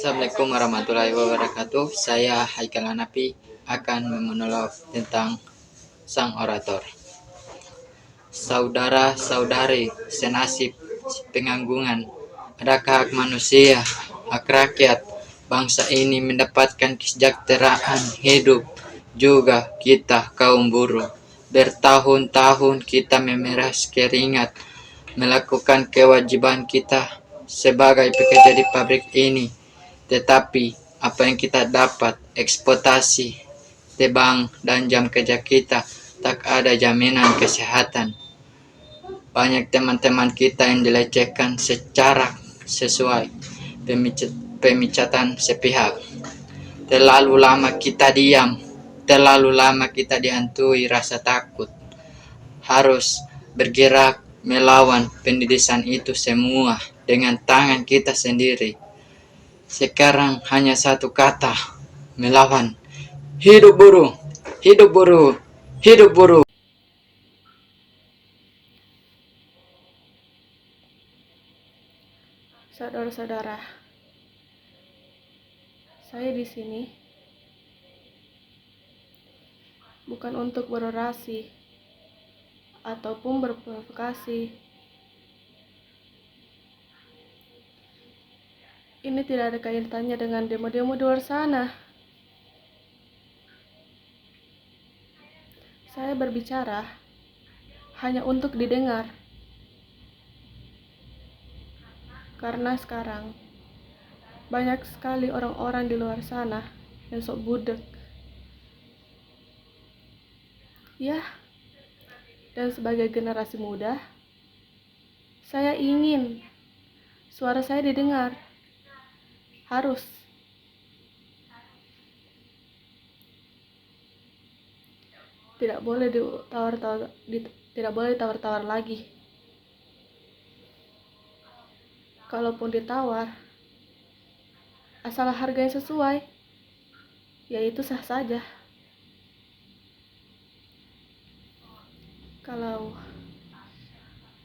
Assalamualaikum warahmatullahi wabarakatuh. Saya Haikal Hanafi akan memonolog tentang sang orator. Saudara-saudari senasib pengangguran, adakah hak manusia, hak rakyat bangsa ini mendapatkan kesejahteraan hidup? Juga kita kaum buruh, bertahun-tahun kita memeras keringat melakukan kewajiban kita sebagai pekerja di pabrik ini. Tetapi apa yang kita dapat, eksploitasi, tebang dan jam kerja kita, tak ada jaminan kesehatan. Banyak teman-teman kita yang dilecehkan secara sesuai pemecatan sepihak. Terlalu lama kita diam, terlalu lama kita dihantui rasa takut. Harus bergerak melawan pendidikan itu semua dengan tangan kita sendiri. Sekarang hanya satu kata, melawan. Hidup buruh, hidup buruh, hidup buruh. Saudara-saudara, saya di sini bukan untuk berorasi ataupun berprovokasi. Ini tidak ada kaitannya dengan demo-demo di luar sana. Saya berbicara hanya untuk didengar. Karena sekarang banyak sekali orang-orang di luar sana yang sok budek. Ya, dan sebagai generasi muda, saya ingin suara saya didengar. Harus. Tidak boleh ditawar-tawar lagi. Kalaupun ditawar, asal harga yang sesuai, yaitu sah saja.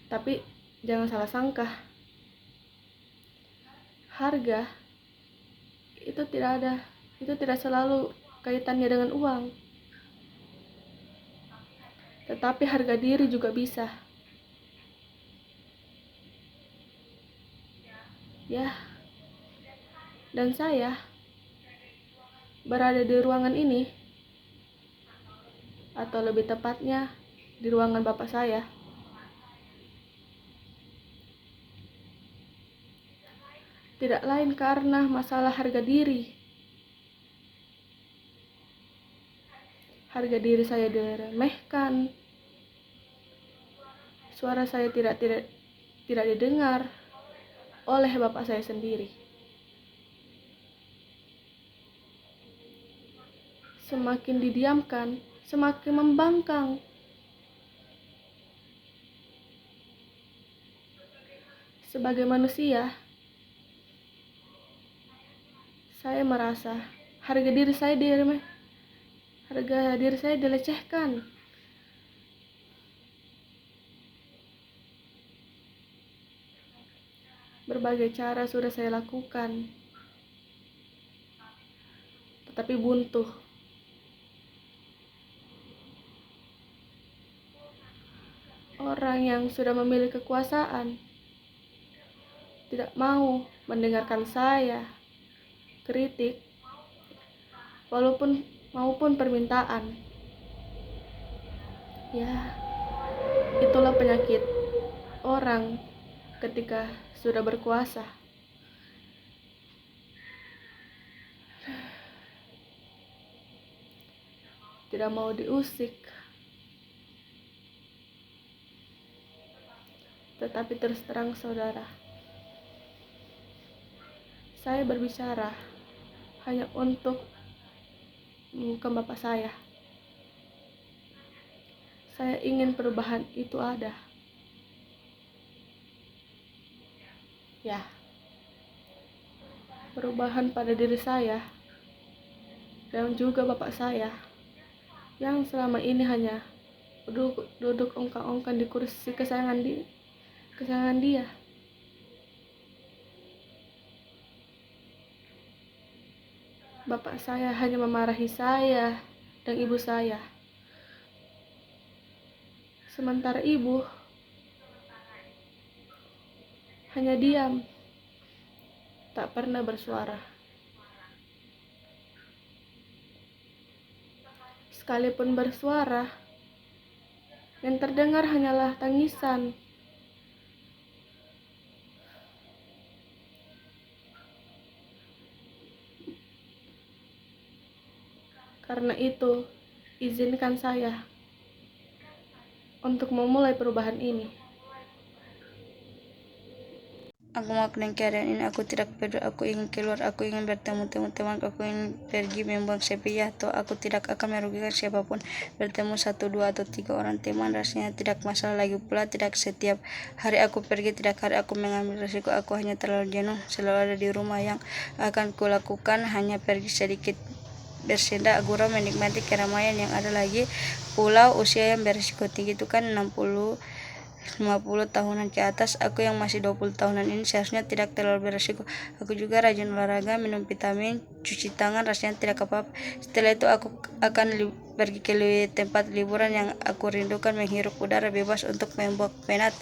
Tapi jangan salah sangka. Harga itu tidak selalu kaitannya dengan uang. Tetapi harga diri juga bisa. Ya. Dan saya berada di ruangan ini, atau lebih tepatnya di ruangan bapak saya. Tidak lain karena masalah harga diri. Harga diri saya diremehkan. Suara saya tidak didengar oleh bapak saya sendiri. Semakin didiamkan, semakin membangkang. Sebagai manusia, saya merasa harga diri saya dilecehkan. Berbagai cara sudah saya lakukan, tetapi buntu. Orang yang sudah memiliki kekuasaan tidak mau mendengarkan saya, kritik, maupun permintaan. Ya, itulah penyakit orang ketika sudah berkuasa. Tidak mau diusik. Tetapi terus terang saudara, saya berbicara hanya untuk ke bapak saya. Saya ingin perubahan itu ada. Ya, perubahan pada diri saya dan juga bapak saya yang selama ini hanya duduk ongkang-ongkang di kursi kesayangan dia. Bapak saya hanya memarahi saya dan ibu saya. Sementara ibu hanya diam, tak pernah bersuara. Sekalipun bersuara, yang terdengar hanyalah tangisan. Karena itu, izinkan saya untuk memulai perubahan ini. Aku mengenai keadaan ini, aku tidak peduli, aku ingin keluar, aku ingin bertemu teman-teman, aku ingin pergi membuang sepi, atau aku tidak akan merugikan siapapun. Bertemu 1, 2, atau 3 orang teman rasanya tidak masalah, lagi pula tidak setiap hari aku pergi, tidak hari aku mengambil risiko, aku hanya terlalu jenuh, selalu ada di rumah. Yang akan kulakukan hanya pergi sedikit, bersenda, gurau, menikmati keramaian yang ada. Lagi pula usia yang berisiko tinggi itu kan 50 tahunan ke atas. Aku yang masih 20 tahunan ini seharusnya tidak terlalu berisiko. Aku juga rajin olahraga, minum vitamin, cuci tangan, rasanya tidak apa-apa. Setelah itu aku akan pergi ke tempat liburan yang aku rindukan, menghirup udara bebas untuk membuang penat.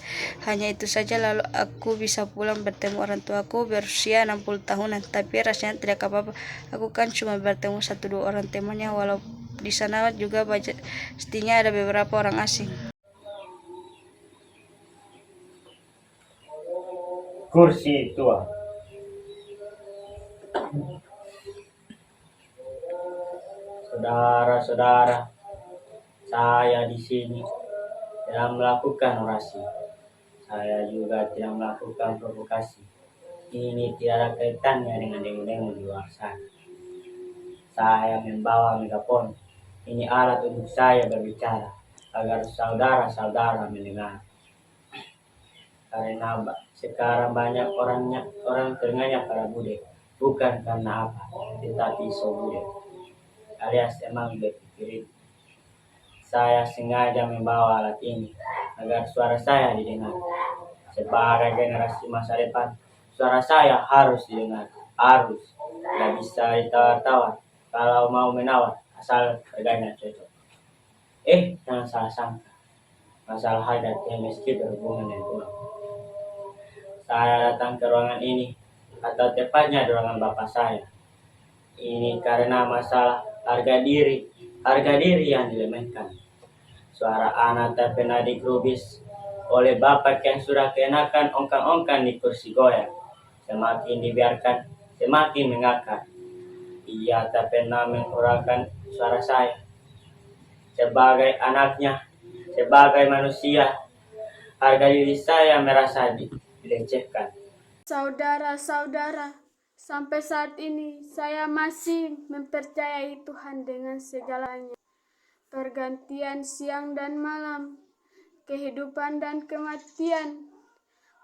Hanya itu saja, lalu aku bisa pulang bertemu orang tuaku berusia 60 tahunan. Tapi rasanya tidak apa-apa. Aku kan cuma bertemu 1-2 orang temannya, walau di sana juga pastinya ada beberapa orang asing. Kursi tua. Saudara-saudara, saya di sini tidak melakukan orasi. Saya juga tidak melakukan provokasi. Ini tidak ada kaitannya dengan demo-demo di luar sana. Saya membawa megafon. Ini alat untuk saya berbicara agar saudara-saudara mendengar. Karena sekarang banyak orang telinganya pada bude, bukan karena apa, tetapi so bude, alias emang berpikir. Saya sengaja membawa alat ini agar suara saya didengar. Sebagai generasi masa depan, suara saya harus didengar, harus. Tidak bisa ditawar-tawar. Kalau mau menawar, asal harganya cocok. Jangan salah sangka, masalah harga TMSQ berhubungan dengan uang. Saya datang ke ruangan ini, atau tepatnya di ruangan bapak saya. Ini karena masalah harga diri yang dilemehkan. Suara anak tak pernah digerubis oleh bapak yang sudah kenakan ongkang-ongkang di kursi goyang. Semakin dibiarkan, semakin mengakar. Ia tak pernah mengurangkan suara saya. Sebagai anaknya, sebagai manusia, harga diri saya merasa dilecehkan. Saudara-saudara, sampai saat ini saya masih mempercayai Tuhan dengan segalanya. Pergantian siang dan malam, kehidupan dan kematian,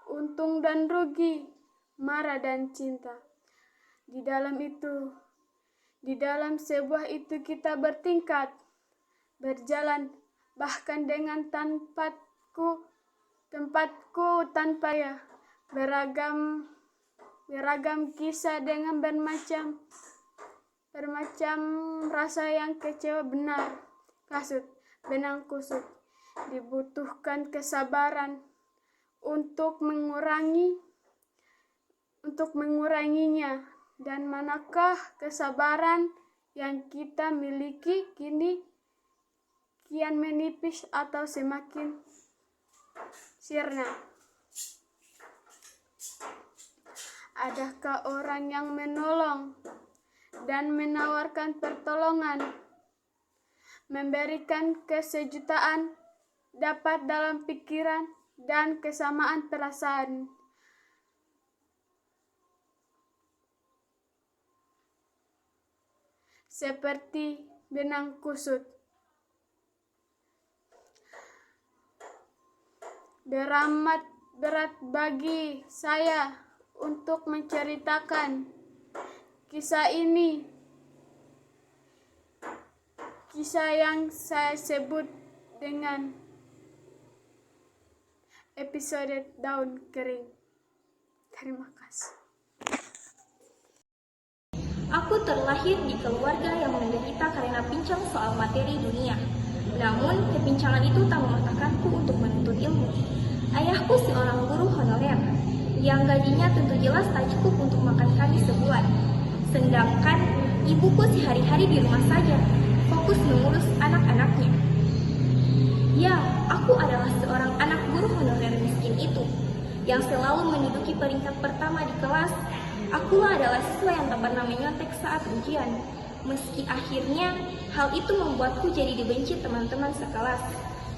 untung dan rugi, marah dan cinta. Di dalam sebuah itu kita bertingkat, berjalan, bahkan dengan tempatku tanpa ya. Beragam kisah dengan bermacam rasa yang kecewa benar, kasut, benang kusut. Dibutuhkan kesabaran untuk menguranginya. Dan manakah kesabaran yang kita miliki kini kian menipis atau semakin sirna? Adakah orang yang menolong dan menawarkan pertolongan, memberikan kesejutaan, dapat dalam pikiran dan kesamaan perasaan? Seperti benang kusut, beramat berat bagi saya untuk menceritakan kisah ini, kisah yang saya sebut dengan episode daun kering. Terima kasih. Aku terlahir di keluarga yang menderita karena pincang soal materi dunia. Namun, kepincangan itu tak mematahkanku untuk menuntut ilmu. Ayahku seorang guru honorer, yang gajinya tentu jelas tak cukup untuk makan kami sebulan. Sedangkan ibuku sehari-hari di rumah saja, fokus mengurus anak-anaknya. Ya, aku adalah seorang anak guru honorer miskin itu, yang selalu menduduki peringkat pertama di kelas. Akulah adalah siswa yang tak pernah menyontek saat ujian. Meski akhirnya hal itu membuatku jadi dibenci teman-teman sekelas.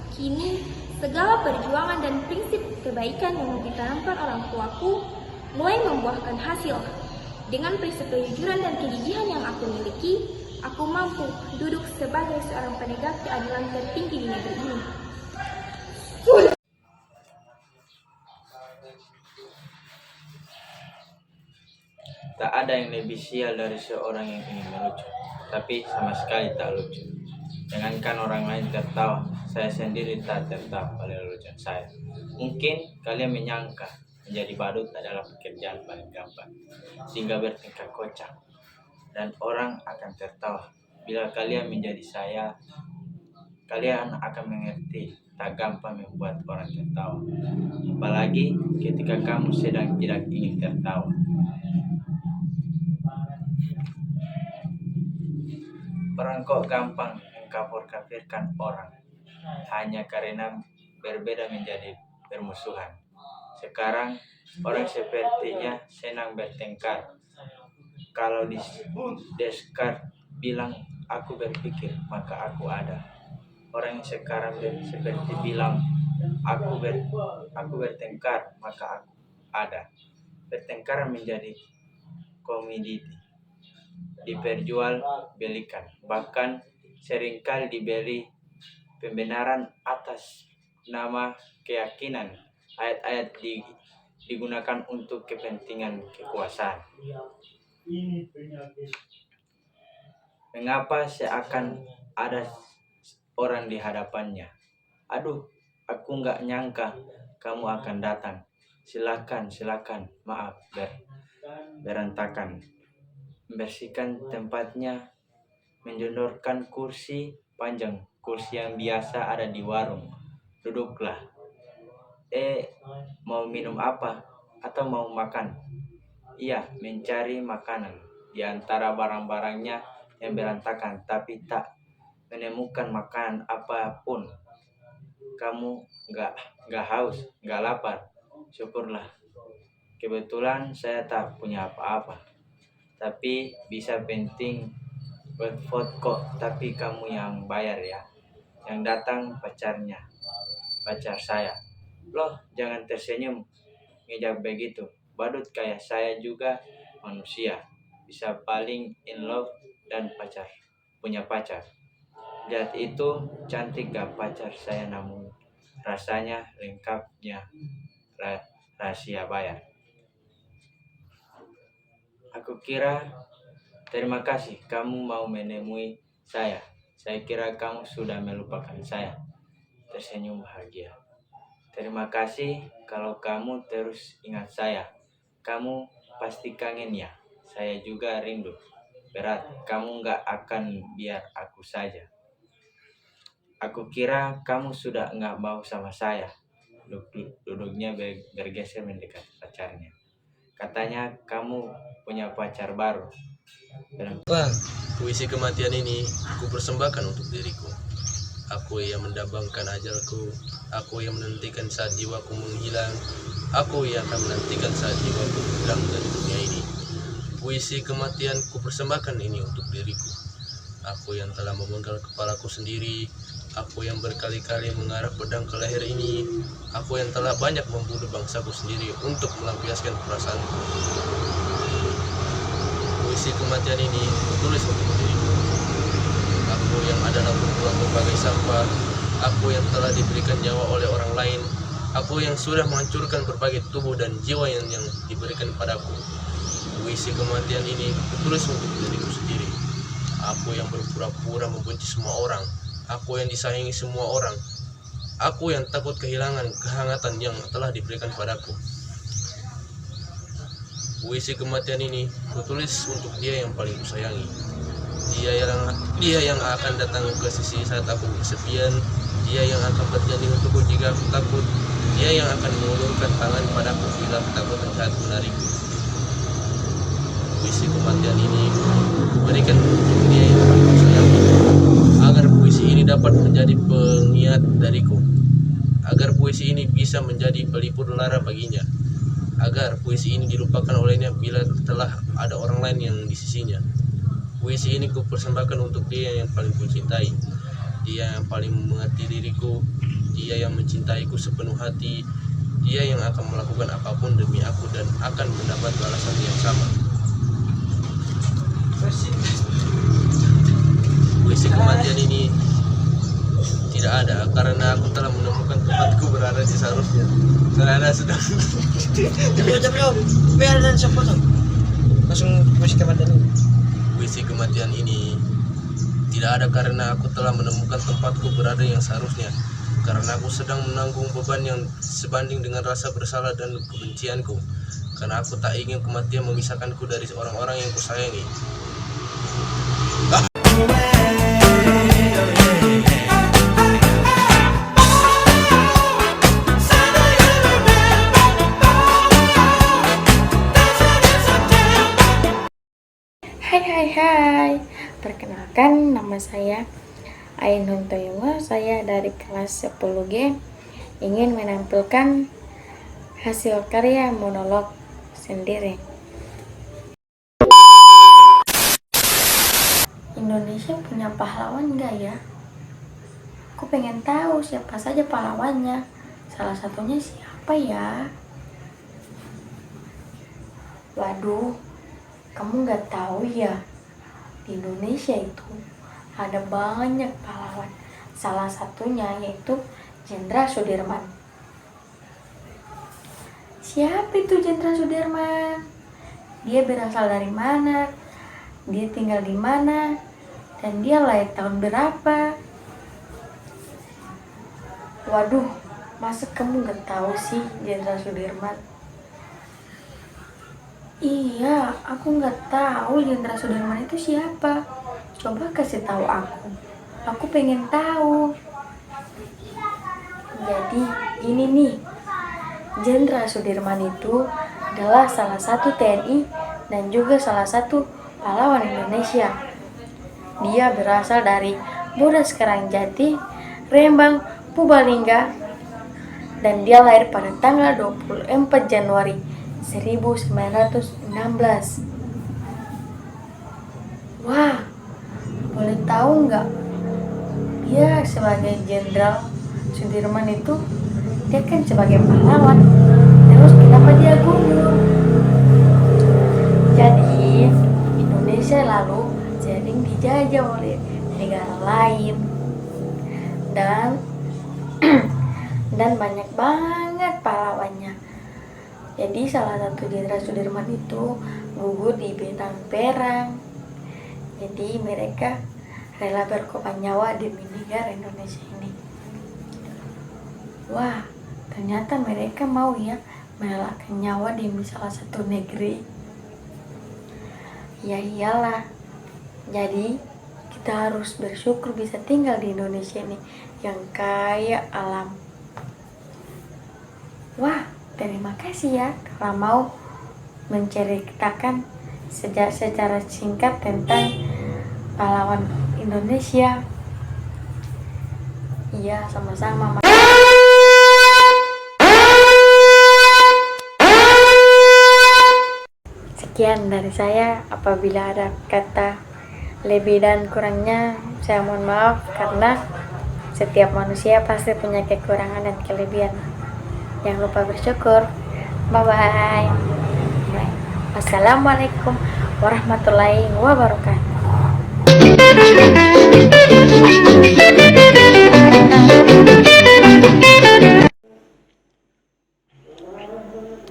Kini, segala perjuangan dan prinsip kebaikan yang ditanamkan orang tuaku mulai membuahkan hasil. Dengan prinsip kejujuran dan kegigihan yang aku miliki, aku mampu duduk sebagai seorang penegak keadilan tertinggi di negeri ini. Tak ada yang lebih sial dari seorang yang ingin melucu, tapi sama sekali tak lucu. Jangankan orang lain tertawa, saya sendiri tak tertawa oleh lelucon saya. Mungkin kalian menyangka menjadi badut adalah pekerjaan paling gampang, sehingga bertingkah kocak, dan orang akan tertawa. Bila kalian menjadi saya, kalian akan mengerti tak gampang membuat orang tertawa, apalagi ketika kamu sedang tidak ingin tertawa. Orang kok gampang mengkafir-kafirkan orang hanya karena berbeda menjadi bermusuhan. Sekarang orang sepertinya senang bertengkar. Kalau Descartes bilang aku berpikir maka aku ada. Orang yang sekarang seperti bilang aku bertengkar maka aku ada. Bertengkar menjadi komoditi, diperjual belikan, bahkan seringkali diberi pembenaran atas nama keyakinan. Ayat-ayat digunakan untuk kepentingan kekuasaan. Mengapa seakan ada orang di hadapannya? Aduh, aku nggak nyangka kamu akan datang. Silakan, maaf berantakan. Membersihkan tempatnya, menjondorkan kursi panjang, kursi yang biasa ada di warung. Duduklah. Mau minum apa? Atau mau makan? Iya, mencari makanan di antara barang-barangnya yang berantakan, tapi tak menemukan makanan apapun. Kamu nggak haus, nggak lapar? Syukurlah. Kebetulan saya tak punya apa-apa, tapi bisa penting buat vote kok. Tapi kamu yang bayar ya. Yang datang pacar saya. Loh, jangan tersenyum ngejak begitu. Badut kayak saya juga manusia, bisa paling in love dan punya pacar. Lihat itu cantik gak pacar saya, namun rasanya lengkapnya rahasia bayar. Aku kira terima kasih kamu mau menemui saya. Saya kira kamu sudah melupakan saya. Tersenyum bahagia. Terima kasih kalau kamu terus ingat saya. Kamu pasti kangen ya. Saya juga rindu. Berat, kamu gak akan biar aku saja. Aku kira kamu sudah gak mau sama saya. Duduknya bergeser mendekat pacarnya. Katanya kamu punya pacar baru. Puisi kematian ini aku persembahkan untuk diriku. Aku yang mendambangkan ajalku. Aku yang menantikan saat jiwaku menghilang. Aku yang akan menantikan saat jiwaku hilang dari dunia ini. Puisi kematian ku persembahkan ini untuk diriku. Aku yang telah memenggal kepalaku sendiri. Aku yang berkali-kali mengarah pedang ke leher ini. Aku yang telah banyak membunuh bangsaku sendiri untuk melampiaskan perasaanku. Puisi kematian ini kutulis untuk diriku. Aku yang adalah berpulang berbagai sampah. Aku yang telah diberikan nyawa oleh orang lain. Aku yang sudah menghancurkan berbagai tubuh dan jiwa yang diberikan padaku. Puisi kematian ini kutulis untuk diriku sendiri. Aku yang berpura-pura membenci semua orang. Aku yang disayangi semua orang. Aku yang takut kehilangan kehangatan yang telah diberikan padaku. Puisi kematian ini kutulis untuk dia yang paling kusayangi. Dia yang akan datang ke sisi saat aku kesepian. Dia yang akan berjanji untukku jika aku takut. Dia yang akan mengulurkan tangan padaku bila ketakutan saat menarikku. Puisi kematian ini kuberikan untuk dia yang paling kusayangi, agar puisi ini dapat menjadi pengingat dariku, agar puisi ini bisa menjadi pelipur lara baginya, agar puisi ini dilupakan olehnya bila telah ada orang lain yang di sisinya. Puisi ini kupersembahkan untuk dia yang paling kucintai, dia yang paling mengerti diriku, dia yang mencintaiku sepenuh hati, dia yang akan melakukan apapun demi aku dan akan mendapat balasan yang sama. Puisi kematian ini tidak ada karena aku telah menemukan tempatku berada di seharusnya. Karena sedang biar dan sepotong langsung puisi kematian ini. Puisi kematian ini tidak ada karena aku telah menemukan tempatku berada yang seharusnya. Karena aku sedang menanggung beban yang sebanding dengan rasa bersalah dan kebencianku. Karena aku tak ingin kematian memisahkanku dari orang-orang yang kusayangi. Hai, perkenalkan nama saya Ainun Toyongo, saya dari kelas 10G, ingin menampilkan hasil karya monolog sendiri. Indonesia punya pahlawan gak ya? Aku pengen tahu siapa saja pahlawannya, salah satunya siapa ya? Waduh, kamu gak tahu ya? Di Indonesia itu ada banyak pahlawan. Salah satunya yaitu Jenderal Sudirman. Siapa itu Jenderal Sudirman? Dia berasal dari mana? Dia tinggal di mana? Dan dia lahir tahun berapa? Waduh, masa kamu gak tahu sih Jenderal Sudirman? Iya, aku nggak tahu Jenderal Sudirman itu siapa. Coba kasih tahu aku. Aku pengen tahu. Jadi ini nih, Jenderal Sudirman itu adalah salah satu TNI dan juga salah satu pahlawan Indonesia. Dia berasal dari Bodas Karangjati, Rembang, Purbalingga, dan dia lahir pada tanggal 24 Januari 1916. Wah, boleh tahu nggak? Dia sebagai Jenderal Sudirman itu, dia kan sebagai pahlawan. Terus kenapa dia gugur? Jadi Indonesia lalu sering dijajah oleh negara lain dan banyak banget pahlawannya. Jadi salah satu Jenderal Sudirman itu gugur di medan perang. Jadi mereka rela berkorban nyawa demi negara Indonesia ini. Wah, ternyata mereka mau ya merelakan nyawa demi salah satu negeri. Ya iyalah. Jadi kita harus bersyukur bisa tinggal di Indonesia ini yang kaya alam. Wah, terima kasih ya kalau mau menceritakan secara singkat tentang pahlawan Indonesia. Iya, sama-sama. Sekian dari saya. Apabila ada kata lebih dan kurangnya, saya mohon maaf karena setiap manusia pasti punya kekurangan dan kelebihan. Jangan lupa bersyukur. Bye-bye. Wassalamualaikum warahmatullahi wabarakatuh.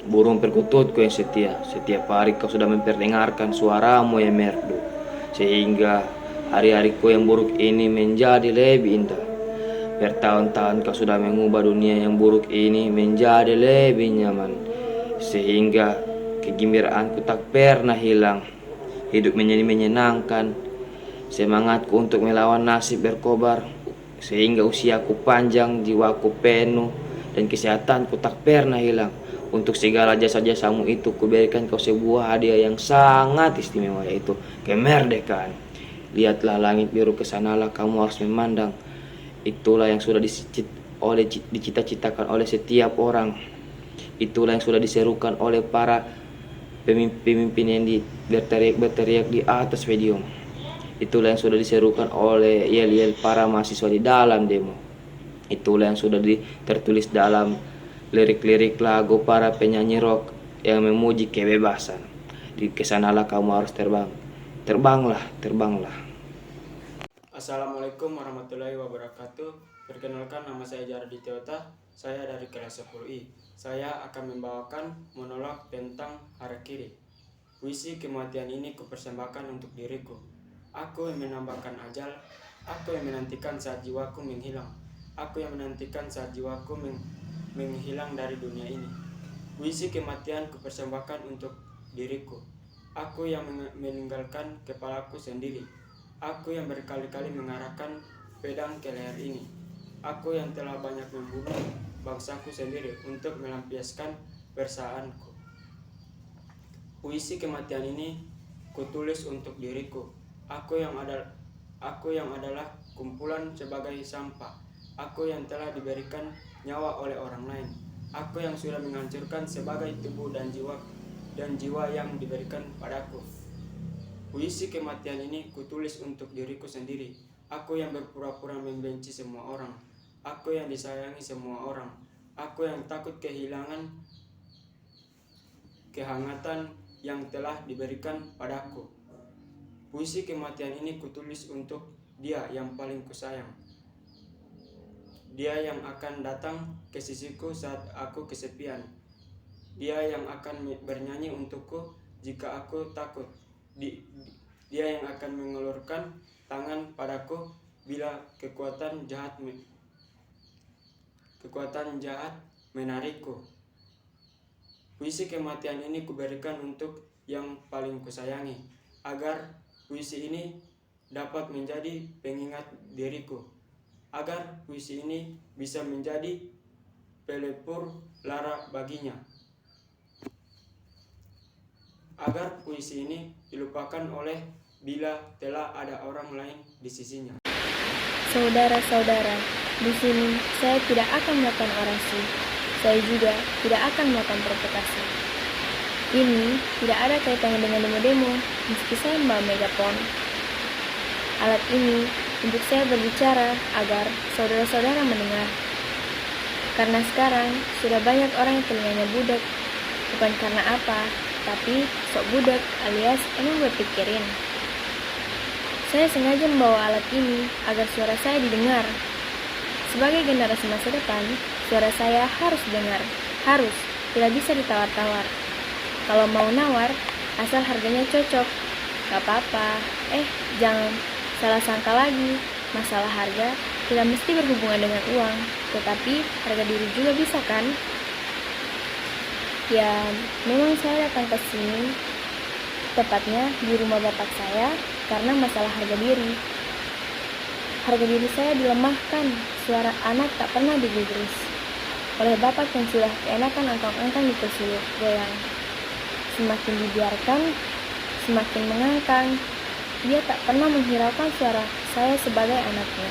Burung perkututku yang setia, setiap hari kau sudah memperdengarkan suaramu yang merdu, sehingga hari-hariku yang buruk ini menjadi lebih indah. Bertahun-tahun kau sudah mengubah dunia yang buruk ini menjadi lebih nyaman, sehingga Kegembiraanku tak pernah hilang. Hidup menjadi menyenangkan. Semangatku untuk melawan nasib berkobar. Sehingga usiaku panjang, jiwaku penuh, dan kesehatanku tak pernah hilang. Untuk segala jasa-jasamu itu kuberikan kau sebuah hadiah yang sangat istimewa, yaitu kemerdekaan. Lihatlah langit biru, kesanalah kamu harus memandang. Itulah yang sudah dicita-citakan oleh setiap orang. Itulah yang sudah diserukan oleh para pemimpin yang berteriak di atas podium. Itulah yang sudah diserukan oleh yel-yel para mahasiswa di dalam demo. Itulah yang sudah tertulis dalam lirik-lirik lagu para penyanyi rock yang memuji kebebasan. Di kesanalah kamu harus terbang. Terbanglah, terbanglah. Assalamualaikum warahmatullahi wabarakatuh. Perkenalkan, nama saya Jardi Teota. Saya dari kelas 10I. Saya akan membawakan monolog tentang harakiri. Puisi kematian ini kupersembahkan untuk diriku. Aku yang menambahkan ajal. Aku yang menantikan saat jiwaku menghilang. Aku yang menantikan saat jiwaku menghilang dari dunia ini. Puisi kematian kupersembahkan untuk diriku. Aku yang meninggalkan kepalaku sendiri. Aku yang berkali-kali mengarahkan pedang ke leher ini. Aku yang telah banyak membunuh bangsaku sendiri untuk melampiaskan persaanku. Puisi kematian ini kutulis untuk diriku. Aku yang adalah kumpulan sebagai sampah. Aku yang telah diberikan nyawa oleh orang lain. Aku yang sudah menghancurkan sebagai tubuh dan jiwa yang diberikan padaku. Puisi kematian ini kutulis untuk diriku sendiri. Aku yang berpura-pura membenci semua orang. Aku yang disayangi semua orang. Aku yang takut kehilangan kehangatan yang telah diberikan padaku. Puisi kematian ini kutulis untuk dia yang paling kusayang. Dia yang akan datang ke sisiku saat aku kesepian. Dia yang akan bernyanyi untukku jika aku takut. Dia yang akan mengulurkan tangan padaku bila kekuatan jahat menarikku. Puisi kematian ini kuberikan untuk yang paling kusayangi, agar puisi ini dapat menjadi pengingat diriku, agar puisi ini bisa menjadi pelipur lara baginya, agar puisi ini dilupakan oleh bila telah ada orang lain di sisinya. Saudara-saudara, di sini saya tidak akan melakukan orasi. Saya juga tidak akan melakukan provokasi. Ini tidak ada kaitannya dengan demo-demo, meski saya membawa megafon. Alat ini untuk saya berbicara agar saudara-saudara mendengar. Karena sekarang sudah banyak orang yang telinganya budak, bukan karena apa, tapi sok budak alias emang berpikirin. Saya sengaja membawa alat ini agar suara saya didengar. Sebagai generasi masa depan, suara saya harus didengar, harus, tidak bisa ditawar-tawar. Kalau mau nawar, asal harganya cocok, gak apa-apa. Jangan salah sangka lagi, masalah harga tidak mesti berhubungan dengan uang, tetapi harga diri juga bisa kan? Ya, memang saya datang ke sini, tepatnya di rumah bapak saya, karena masalah harga diri. Harga diri saya dilemahkan, suara anak tak pernah digubris oleh bapak yang sudah keenakan angkang-angkang di kursi goyang. Semakin dibiarkan, semakin mengangkang. Dia tak pernah menghiraukan suara saya sebagai anaknya.